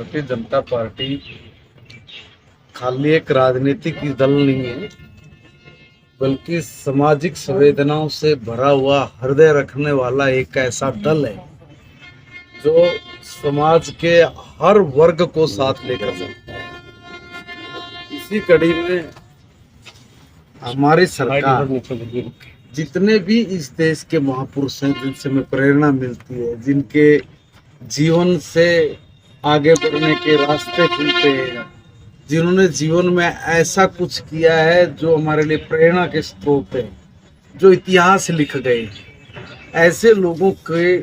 Bharatiya Janata party खाली एक राजनीतिक दल नहीं है, बल्कि सामाजिक संवेदनाओं से भरा हुआ हृदय रखने वाला एक ऐसा दल है जो समाज के हर वर्ग को साथ लेकर चलता है। इसी कड़ी में हमारी सरकार जितने भी इस देश के महापुरुष हैं, जिनसे हमें प्रेरणा मिलती है, जिनके जीवन से आगे बढ़ने के रास्ते खुलते हैं, जिन्होंने जीवन में ऐसा कुछ किया है जो हमारे लिए प्रेरणा के स्रोत है, जो इतिहास लिख गए, ऐसे लोगों के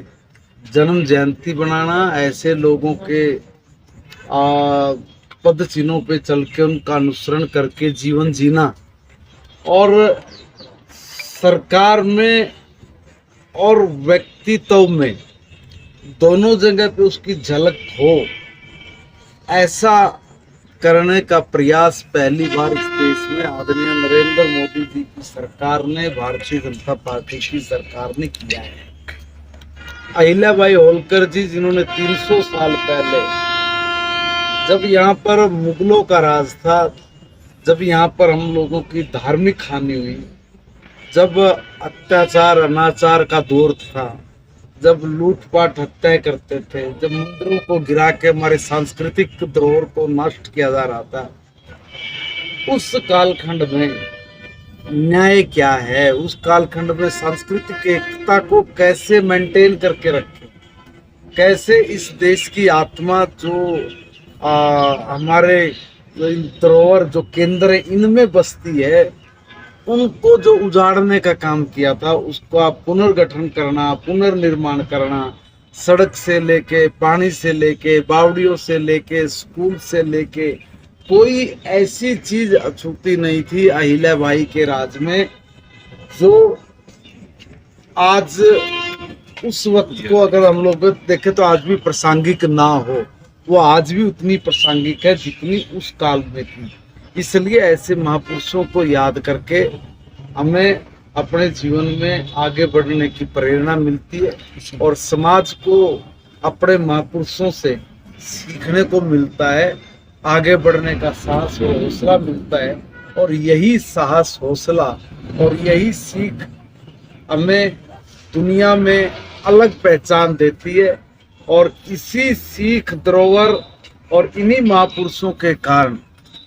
जन्म जयंती बनाना, ऐसे लोगों के पद चिन्हों पे चल के उनका अनुसरण करके जीवन जीना और सरकार में और व्यक्तित्व में दोनों जगह पे उसकी झलक हो, ऐसा करने का प्रयास पहली बार इस देश में आदरणीय नरेंद्र मोदी जी की सरकार ने, भारतीय जनता पार्टी की सरकार ने किया है। अहिल्याबाई होलकर जी, जिन्होंने 300 साल पहले, जब यहाँ पर मुगलों का राज था, जब यहाँ पर हम लोगों की धार्मिक हानि हुई, जब अत्याचार अनाचार का दौर था, जब लूटपाट हत्याएं करते थे, जब मंदिरों को गिरा के हमारे सांस्कृतिक धरोहर को नष्ट किया जा रहा था, उस कालखंड में न्याय क्या है, उस कालखंड में सांस्कृतिक एकता को कैसे मेंटेन करके रखें, कैसे इस देश की आत्मा जो हमारे धरोहर जो केंद्र है इनमें बसती है, उनको जो उजाड़ने का काम किया था, उसका पुनर्गठन करना, पुनर्निर्माण करना, सड़क से लेके, पानी से लेके, बावड़ियों से लेके, स्कूल से लेके, कोई ऐसी चीज अछूती नहीं थी अहिल्याबाई के राज में जो आज उस वक्त को अगर हम लोग देखें तो आज भी प्रासंगिक ना हो। वो आज भी उतनी प्रासंगिक है जितनी उस काल में थी। इसलिए ऐसे महापुरुषों को याद करके हमें अपने जीवन में आगे बढ़ने की प्रेरणा मिलती है और समाज को अपने महापुरुषों से सीखने को मिलता है, आगे बढ़ने का साहस और हौसला मिलता है। और यही साहस, हौसला और यही सीख हमें दुनिया में अलग पहचान देती है। और इसी सीख, धरोहर और इन्हीं महापुरुषों के कारण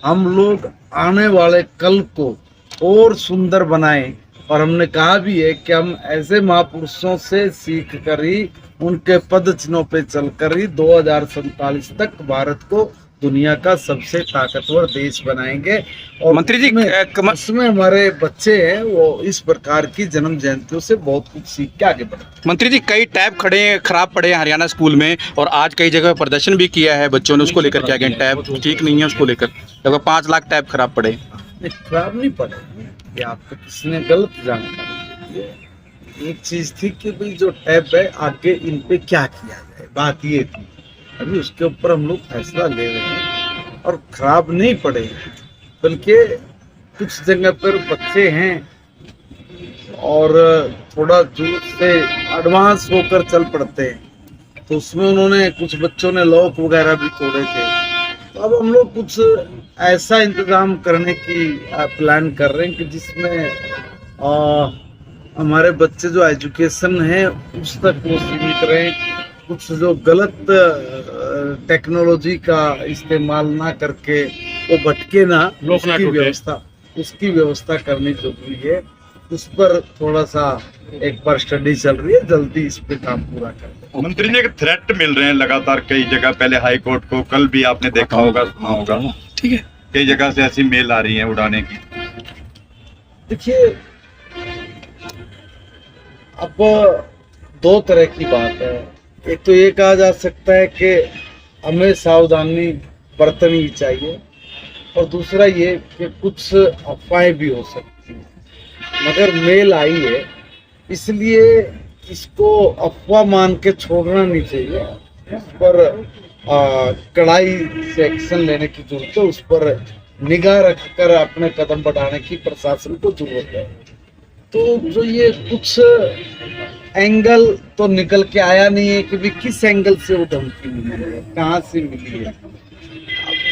हम लोग आने वाले कल को और सुंदर बनाएं। और हमने कहा भी है कि हम ऐसे महापुरुषों से सीख कर ही, उनके पद चिन्हों पे चलकर ही 2047 तक भारत को दुनिया का सबसे ताकतवर देश बनाएंगे। और मंत्री जी, इसमें हमारे बच्चे हैं, वो इस प्रकार की जन्म जयंतियों से बहुत कुछ सीख के आगे बढ़ते। मंत्री जी, कई टैब खराब पड़े हैं हरियाणा स्कूल में, और आज कई जगह प्रदर्शन भी किया है बच्चों ने, उसको लेकर क्या कहें? टैब ठीक नहीं है, उसको लेकर लगभग 5 लाख टैब खराब पड़े। खराब नहीं पड़े, ये आपको किसी ने गलत जानकारी। एक चीज थी कि भाई जो टैब है आगे इन पे क्या किया जाए, बात ये थी। अभी उसके ऊपर हम लोग फैसला ले रहे हैं और खराब नहीं पड़े, बल्कि कुछ जगह पर बच्चे हैं और थोड़ा दूर से एडवांस होकर चल पड़ते हैं, तो उसमें उन्होंने, कुछ बच्चों ने लॉक वगैरह भी तोड़े थे। तो अब हम लोग कुछ ऐसा इंतजाम करने की प्लान कर रहे हैं कि जिसमें हमारे बच्चे जो एजुकेशन है उस तक वो सीमित रहें, कुछ जो गलत टेक्नोलॉजी का इस्तेमाल ना करके वो भटके ना, उसकी व्यवस्था करनी जरूरी है। उस पर थोड़ा सा एक बार स्टडी चल रही है, जल्दी इस पे काम पूरा कर। मंत्री जी, थ्रेट मिल रहे हैं लगातार कई जगह, पहले हाई कोर्ट को, कल भी आपने देखा होगा, सुना होगा, ठीक है, कई जगह से ऐसी मेल आ रही है उड़ाने की। देखिए, अब 2 तरह की बात है। एक तो ये कहा जा सकता है कि हमें सावधानी बरतनी चाहिए, और दूसरा ये कि कुछ अफवाहें भी हो सकती हैं। मगर मेल आई है, इसलिए इसको अफवाह मान के छोड़ना नहीं चाहिए। उस पर कड़ाई से एक्शन लेने की जरूरत है, उस पर निगाह रखकर अपने कदम बढ़ाने की प्रशासन को जरूरत है। तो जो ये कुछ एंगल तो निकल के आया नहीं है कि भी किस एंगल से वो धमकी मिली है, कहाँ से मिली है। अब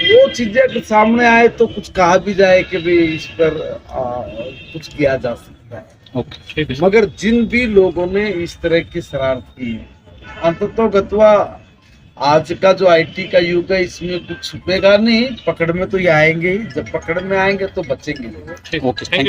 वो चीजें अगर सामने आए तो कुछ कहा भी जाए कि भी इस पर कुछ किया जा सकता है। ओके मगर जिन भी लोगों ने इस तरह की शरारत की है, अंततोगत्वा आज का जो आईटी का युग है इसमें कुछ छुपेगा नहीं, पकड़ में तो ये आएंगे ही, जब पकड़ में आएंगे तो बचेंगे नहीं। Okay thank